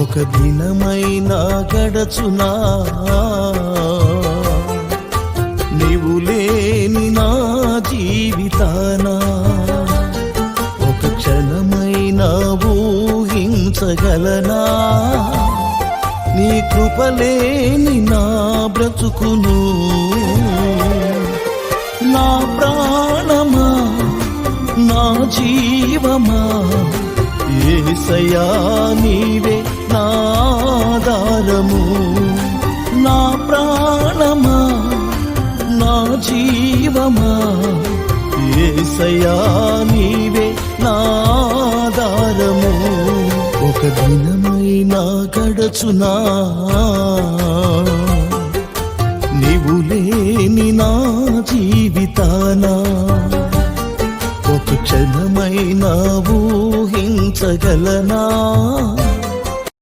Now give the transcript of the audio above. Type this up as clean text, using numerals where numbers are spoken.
ఒక దినమైనా గడచునా నీవు లేని నా జీవితానా ఒక క్షణమైనా ఊహించగలనా నీ కృపలేని నా బ్రతుకును నా ప్రాణమా నా జీవమా యేసయ్యా నీవే నా ఆధారము నా ప్రాణమా నా జీవమా యేసయ్యా నీవే నా ఆధారము ఒక దినమైనా గడచునా నీవు లేని నా జీవితానా ఒక క్షణమైనా ఊహించగలనా